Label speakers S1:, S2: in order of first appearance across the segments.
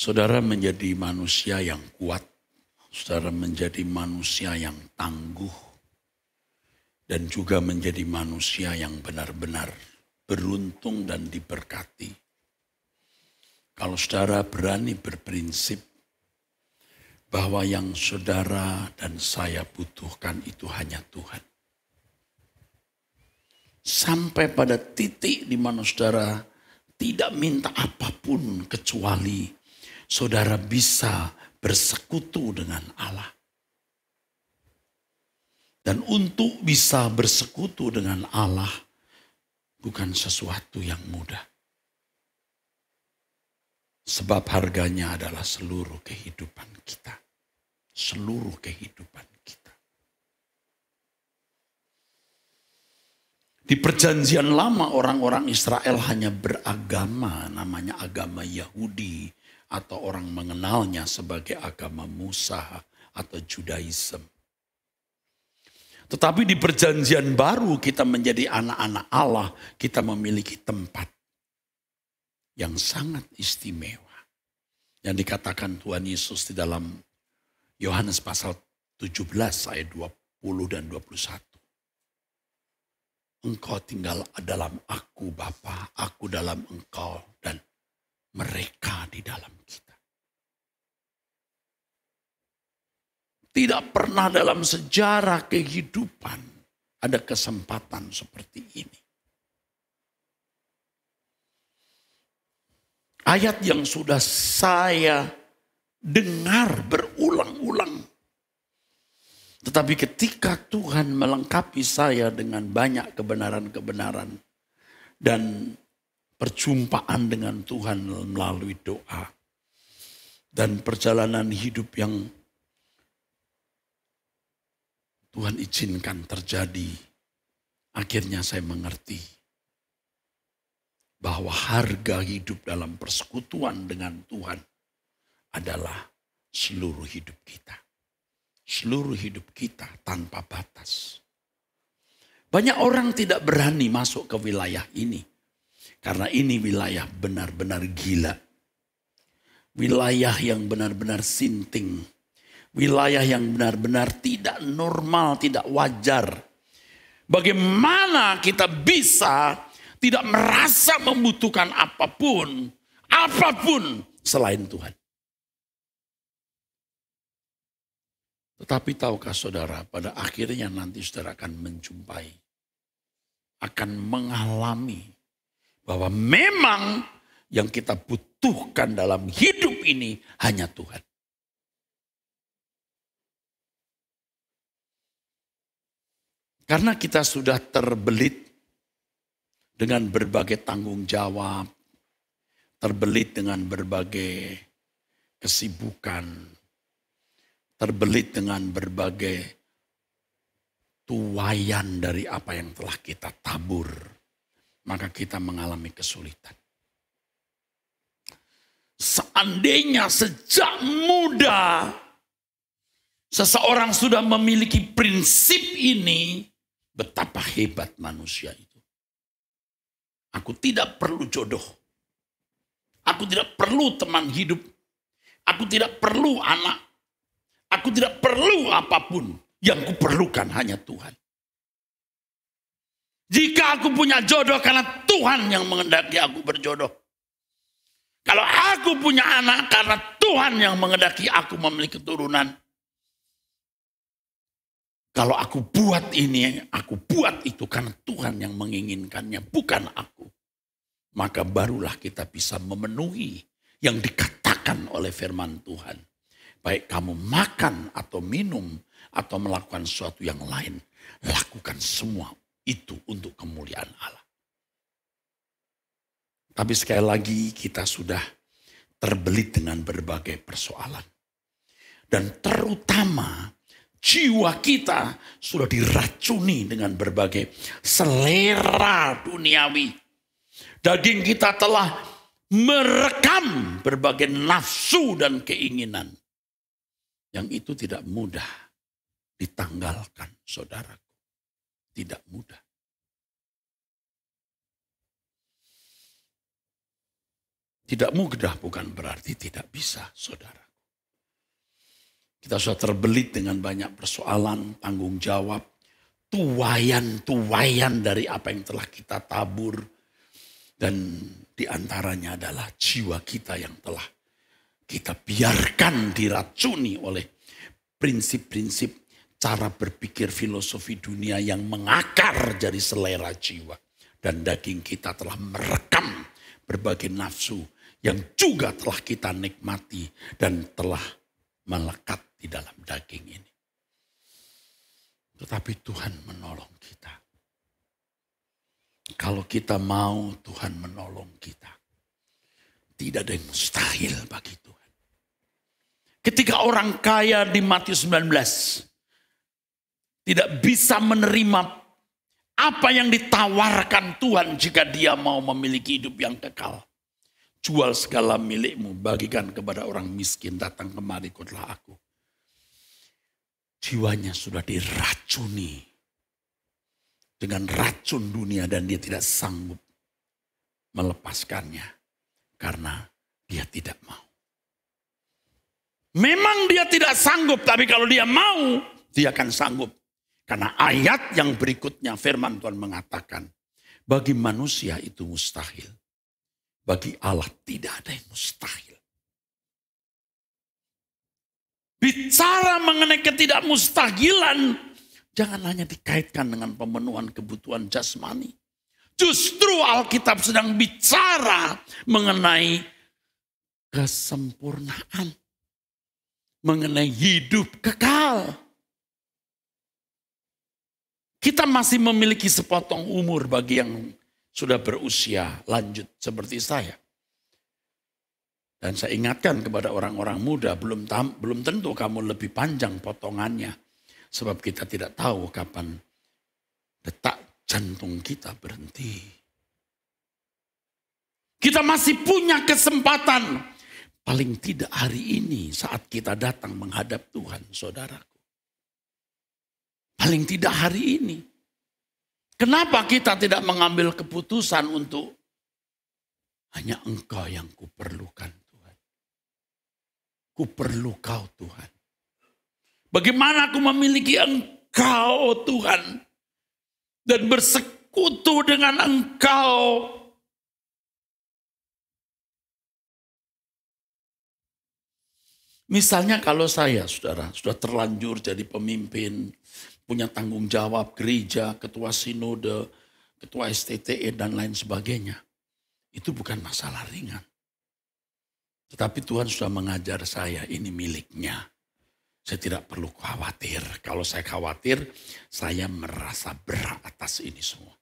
S1: Saudara menjadi manusia yang kuat, saudara menjadi manusia yang tangguh, dan juga menjadi manusia yang benar-benar beruntung dan diberkati. Kalau saudara berani berprinsip bahwa yang saudara dan saya butuhkan itu hanya Tuhan. Sampai pada titik di mana saudara tidak minta apapun kecuali saudara bisa bersekutu dengan Allah. Dan untuk bisa bersekutu dengan Allah bukan sesuatu yang mudah. Sebab harganya adalah seluruh kehidupan kita. Seluruh kehidupan kita. Di perjanjian lama orang-orang Israel hanya beragama, namanya agama Yahudi, atau orang mengenalnya sebagai agama Musa atau Judaism. Tetapi di perjanjian baru kita menjadi anak-anak Allah, kita memiliki tempat yang sangat istimewa. Yang dikatakan Tuhan Yesus di dalam Yohanes pasal 17 ayat 20 dan 21. Engkau tinggal dalam aku Bapa, aku dalam engkau dan mereka di dalam kita. Tidak pernah dalam sejarah kehidupan ada kesempatan seperti ini. Ayat yang sudah saya dengar berulang-ulang. Tetapi ketika Tuhan melengkapi saya dengan banyak kebenaran-kebenaran dan perjumpaan dengan Tuhan melalui doa dan perjalanan hidup yang Tuhan izinkan terjadi, akhirnya saya mengerti bahwa harga hidup dalam persekutuan dengan Tuhan adalah seluruh hidup kita. Seluruh hidup kita tanpa batas. Banyak orang tidak berani masuk ke wilayah ini. Karena ini wilayah benar-benar gila. Wilayah yang benar-benar sinting. Wilayah yang benar-benar tidak normal, tidak wajar. Bagaimana kita bisa tidak merasa membutuhkan apapun selain Tuhan. Tetapi tahukah saudara, pada akhirnya nanti saudara akan menjumpai, akan mengalami bahwa memang yang kita butuhkan dalam hidup ini hanya Tuhan. Karena kita sudah terbelit dengan berbagai tanggung jawab, terbelit dengan berbagai kesibukan, terbelit dengan berbagai tuaian dari apa yang telah kita tabur, maka kita mengalami kesulitan. Seandainya sejak muda seseorang sudah memiliki prinsip ini, betapa hebat manusia itu. Aku tidak perlu jodoh. Aku tidak perlu teman hidup. Aku tidak perlu anak. Aku tidak perlu apapun. Yang kuperlukan hanya Tuhan. Jika aku punya jodoh karena Tuhan yang menghendaki aku berjodoh. Kalau aku punya anak karena Tuhan yang menghendaki aku memiliki keturunan. Kalau aku buat ini, aku buat itu karena Tuhan yang menginginkannya, bukan aku. Maka barulah kita bisa memenuhi yang dikatakan oleh firman Tuhan. Baik kamu makan atau minum atau melakukan sesuatu yang lain, lakukan semua itu untuk kemuliaan Allah. Tapi sekali lagi kita sudah terbelit dengan berbagai persoalan. Dan terutama jiwa kita sudah diracuni dengan berbagai selera duniawi. Daging kita telah merekam berbagai nafsu dan keinginan. Yang itu tidak mudah ditanggalkan, saudaraku. Tidak mudah. Tidak mudah bukan berarti tidak bisa, saudara. Kita sudah terbelit dengan banyak persoalan, tanggung jawab, tuwayan dari apa yang telah kita tabur. Dan diantaranya adalah jiwa kita yang telah kita biarkan diracuni oleh prinsip-prinsip cara berpikir filosofi dunia yang mengakar jadi selera jiwa. Dan daging kita telah merekam berbagai nafsu yang juga telah kita nikmati dan telah melekat di dalam daging ini. Tetapi Tuhan menolong kita. Kalau kita mau, Tuhan menolong kita. Tidak ada yang mustahil bagi Tuhan. Ketika orang kaya di Matius 19 tidak bisa menerima apa yang ditawarkan Tuhan jika dia mau memiliki hidup yang kekal. Jual segala milikmu, bagikan kepada orang miskin, datang kemari ikutlah aku. Jiwanya sudah diracuni dengan racun dunia dan dia tidak sanggup melepaskannya karena dia tidak mau. Memang dia tidak sanggup, tapi kalau dia mau, dia akan sanggup. Karena ayat yang berikutnya firman Tuhan mengatakan, bagi manusia itu mustahil. Bagi Allah tidak ada yang mustahil. Bicara mengenai ketidakmustahilan, jangan hanya dikaitkan dengan pemenuhan kebutuhan jasmani. Justru Alkitab sedang bicara mengenai kesempurnaan. Mengenai hidup kekal. Kita masih memiliki sepotong umur bagi yang sudah berusia lanjut seperti saya. Dan saya ingatkan kepada orang-orang muda, belum tentu kamu lebih panjang potongannya. Sebab kita tidak tahu kapan detak jantung kita berhenti. Kita masih punya kesempatan. Paling tidak hari ini saat kita datang menghadap Tuhan, saudaraku. Paling tidak hari ini. Kenapa kita tidak mengambil keputusan untuk hanya Engkau yang kuperlukan Tuhan. Kuperlu Kau Tuhan. Bagaimana aku memiliki Engkau Tuhan. Dan bersekutu dengan Engkau. Misalnya kalau saya, saudara, sudah terlanjur jadi pemimpin, punya tanggung jawab gereja, ketua sinode, ketua STTE dan lain sebagainya. Itu bukan masalah ringan. Tetapi Tuhan sudah mengajar saya, ini miliknya. Saya tidak perlu khawatir. Kalau saya khawatir, saya merasa berat atas ini semua.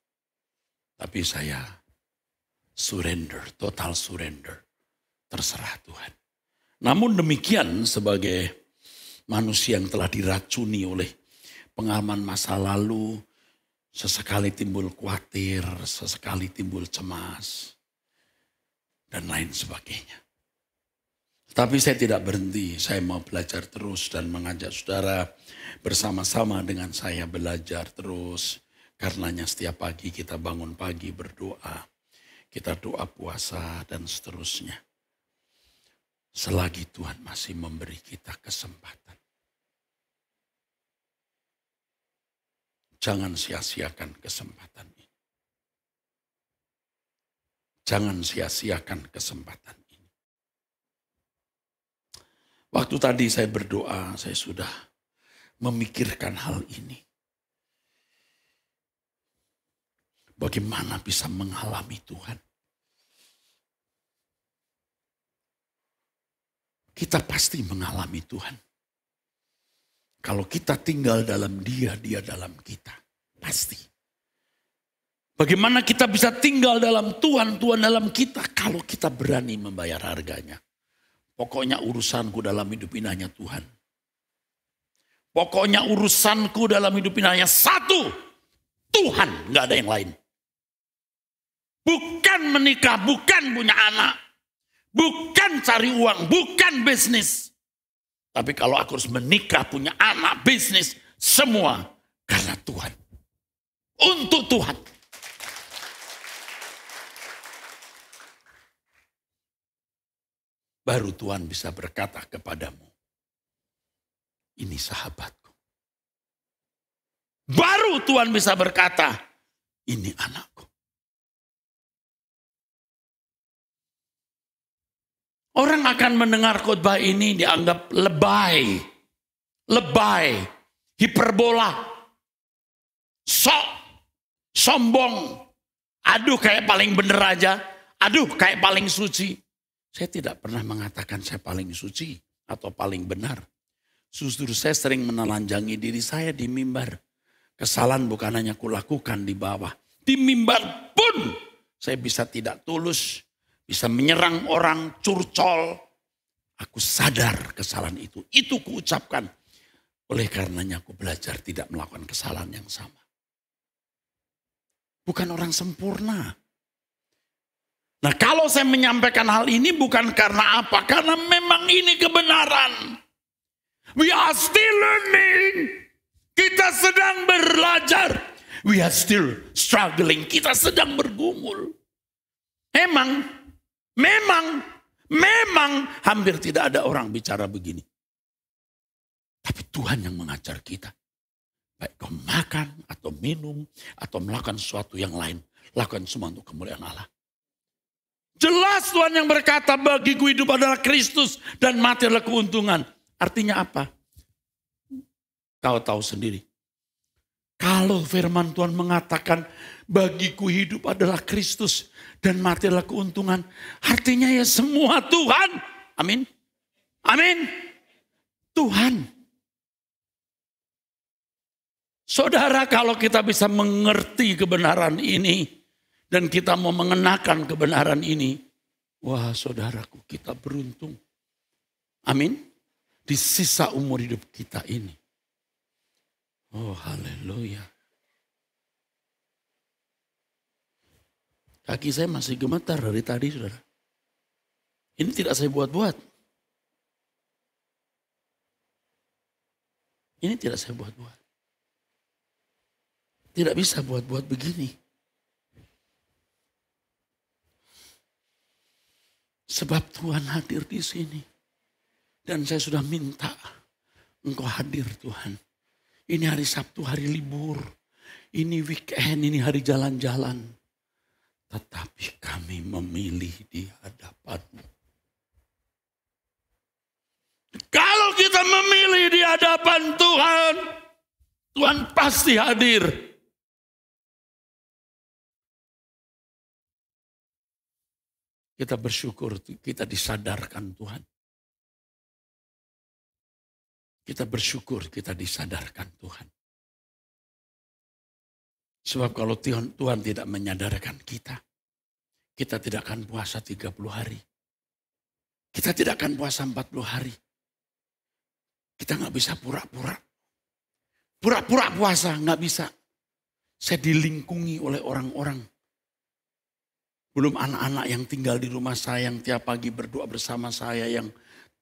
S1: Tapi saya surrender, total surrender. Terserah Tuhan. Namun demikian sebagai manusia yang telah diracuni oleh pengalaman masa lalu, sesekali timbul khawatir, sesekali timbul cemas, dan lain sebagainya. Tapi saya tidak berhenti, saya mau belajar terus dan mengajak saudara bersama-sama dengan saya belajar terus. Karenanya setiap pagi kita bangun pagi berdoa, kita doa puasa dan seterusnya. Selagi Tuhan masih memberi kita kesempatan. Jangan sia-siakan kesempatan ini. Jangan sia-siakan kesempatan ini. Waktu tadi saya berdoa, saya sudah memikirkan hal ini. Bagaimana bisa mengalami Tuhan? Kita pasti mengalami Tuhan. Kalau kita tinggal dalam Dia, Dia dalam kita. Pasti. Bagaimana kita bisa tinggal dalam Tuhan, Tuhan dalam kita. Kalau kita berani membayar harganya. Pokoknya urusanku dalam hidup ini hanya Tuhan. Pokoknya urusanku dalam hidup ini hanya satu. Tuhan, gak ada yang lain. Bukan menikah, bukan punya anak. Bukan cari uang, bukan bisnis. Tapi kalau aku harus menikah, punya anak, bisnis, semua karena Tuhan. Untuk Tuhan. baru Tuhan bisa berkata kepadamu, ini sahabatku. Baru Tuhan bisa berkata, ini anakku. Orang akan mendengar khotbah ini dianggap lebay, hiperbola, sok, sombong. Aduh kayak paling bener aja, aduh kayak paling suci. Saya tidak pernah mengatakan saya paling suci atau paling benar. Justru saya sering menelanjangi diri saya di mimbar. Kesalahan bukan hanya kulakukan di bawah. Di mimbar pun saya bisa tidak tulus. Bisa menyerang orang, curcol. Aku sadar kesalahan itu. Itu kuucapkan. Oleh karenanya aku belajar tidak melakukan kesalahan yang sama. Bukan orang sempurna. Nah kalau saya menyampaikan hal ini bukan karena apa? Karena memang ini kebenaran. We are still learning. Kita sedang belajar. We are still struggling. Kita sedang bergumul. Memang hampir tidak ada orang bicara begini. Tapi Tuhan yang mengajar kita. Baik kau makan atau minum atau melakukan sesuatu yang lain. Lakukan semua untuk kemuliaan Allah. Jelas Tuhan yang berkata bagiku hidup adalah Kristus dan mati adalah keuntungan. Artinya apa? Kau tahu sendiri. Kalau firman Tuhan mengatakan bagiku hidup adalah Kristus dan mati adalah keuntungan. Artinya ya semua Tuhan. Amin. Amin. Tuhan. Saudara kalau kita bisa mengerti kebenaran ini. Dan kita mau mengenakan kebenaran ini. Wah saudaraku kita beruntung. Amin. Di sisa umur hidup kita ini. Oh haleluya. Kaki saya masih gemetar dari tadi saudara. Ini tidak saya buat-buat. Ini tidak saya buat-buat. Tidak bisa buat-buat begini. Sebab Tuhan hadir di sini. Dan saya sudah minta Engkau hadir Tuhan. Ini hari Sabtu, hari libur. Ini weekend, ini hari jalan-jalan. Tetapi kami memilih di hadapan-Mu. Kalau kita memilih di hadapan Tuhan, Tuhan pasti hadir. Kita bersyukur kita disadarkan Tuhan. Kita bersyukur kita disadarkan Tuhan. Sebab kalau Tuhan tidak menyadarkan kita, kita tidak akan puasa 30 hari. Kita tidak akan puasa 40 hari. Kita gak bisa pura-pura. Pura-pura puasa gak bisa. Saya dilingkungi oleh orang-orang. Belum anak-anak yang tinggal di rumah saya, yang tiap pagi berdoa bersama saya, yang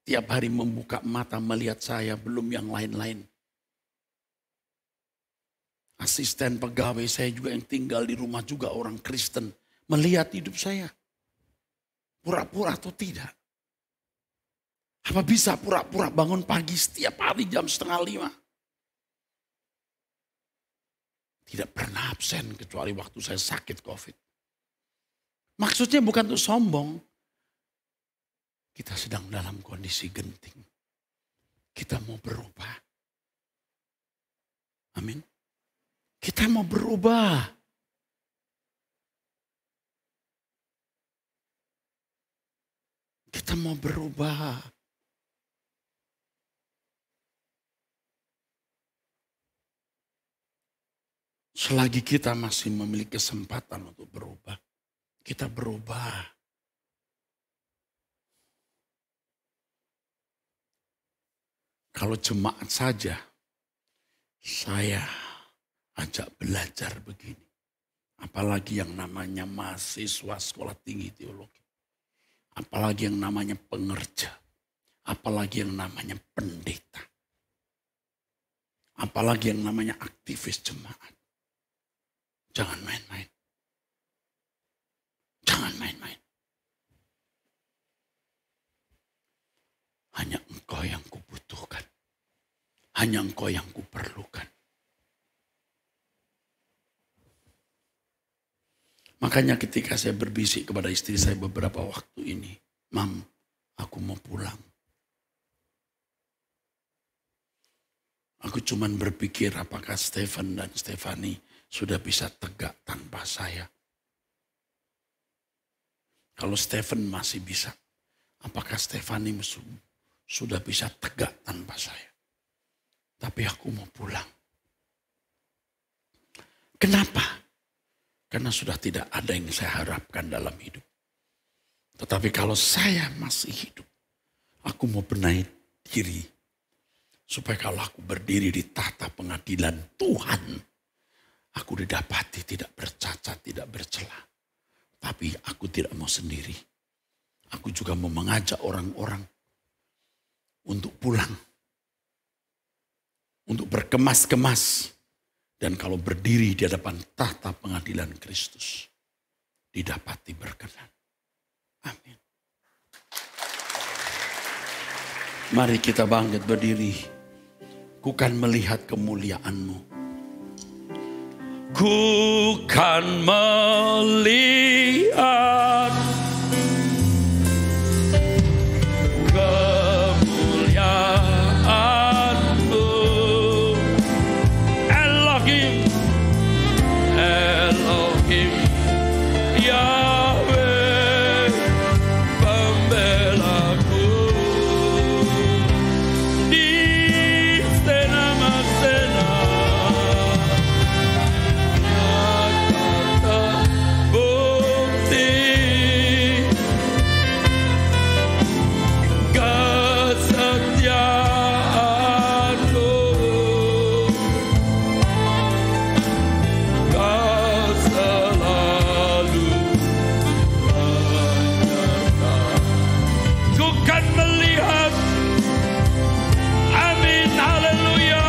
S1: tiap hari membuka mata melihat saya, belum yang lain-lain. Asisten pegawai saya juga yang tinggal di rumah juga orang Kristen. Melihat hidup saya. Pura-pura atau tidak. Apa bisa pura-pura bangun pagi setiap hari jam 4:30? Tidak pernah absen kecuali waktu saya sakit COVID. Maksudnya bukan untuk sombong. Kita sedang dalam kondisi genting. Kita mau berubah. Amin. Kita mau berubah. Kita mau berubah. Selagi kita masih memiliki kesempatan untuk berubah. Kita berubah. Kalau jemaat saja, saya ajak belajar begini. Apalagi yang namanya mahasiswa sekolah tinggi teologi. Apalagi yang namanya pengerja. Apalagi yang namanya pendeta. Apalagi yang namanya aktivis jemaat. Jangan main-main. Jangan main-main. Hanya Engkau yang kuperlukan. Makanya ketika saya berbisik kepada istri saya beberapa waktu ini, Mam, aku mau pulang. Aku cuman berpikir apakah Stephen dan Stephanie sudah bisa tegak tanpa saya. Kalau Stephen masih bisa, apakah Stephanie sudah bisa tegak tanpa saya? Tapi aku mau pulang. Kenapa? Karena sudah tidak ada yang saya harapkan dalam hidup. Tetapi kalau saya masih hidup, aku mau benahi diri. Supaya kalau aku berdiri di tahta pengadilan Tuhan, aku didapati tidak bercacat, tidak bercela. Tapi aku tidak mau sendiri. Aku juga mau mengajak orang-orang untuk pulang. Untuk berkemas-kemas. Dan kalau berdiri di hadapan tahta pengadilan Kristus, didapati berkenan. Amin. Mari kita bangkit berdiri. Ku kan melihat kemuliaan-Mu. Ku kan melihat kemuliaan-Mu. Elohim, Elohim, Yahweh, pembelaku. Di sena-sena nyata bukti kesetiaan-Mu. Kau selalu menyertai. Ku kan melihat. Amin, haleluya.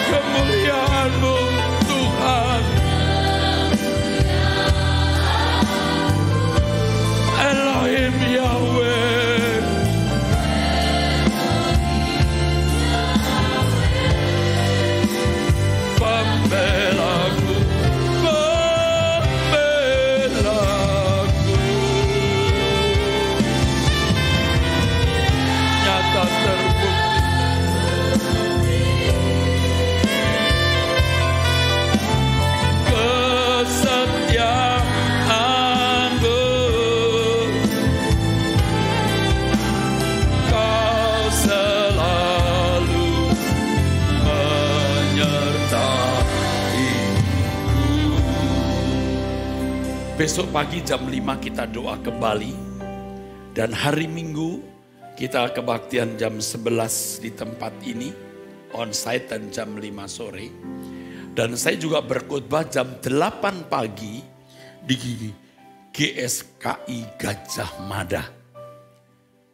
S1: Kemuliaan-Mu Tuhan. Elohim Yahweh. Pembelaku, pembelaku. Nyata terbukti. Kesetiaan-Mu. Kau selalu menyertaiku. Besok pagi jam 5 kita doa kembali. Dan hari Minggu kita kebaktian jam 11 di tempat ini. On-site dan jam 5 sore. Dan saya juga berkhotbah jam 8 pagi di GSKI Gajah Mada.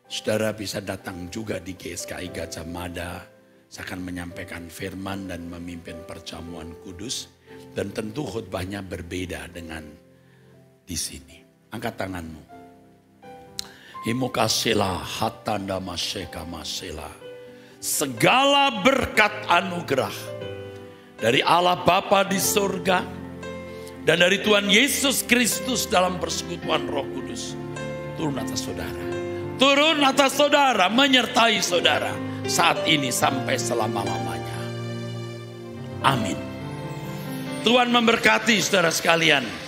S1: Saudara bisa datang juga di GSKI Gajah Mada. Saya akan menyampaikan firman dan memimpin perjamuan kudus. Dan tentu khotbahnya berbeda dengan di sini. Angkat tanganmu. Himukasila hatanda masyeka masela. Segala berkat anugerah dari Allah Bapa di surga dan dari Tuhan Yesus Kristus dalam persekutuan Roh Kudus turun atas saudara. Turun atas saudara, menyertai saudara saat ini sampai selama-lamanya. Amin. Tuhan memberkati saudara sekalian.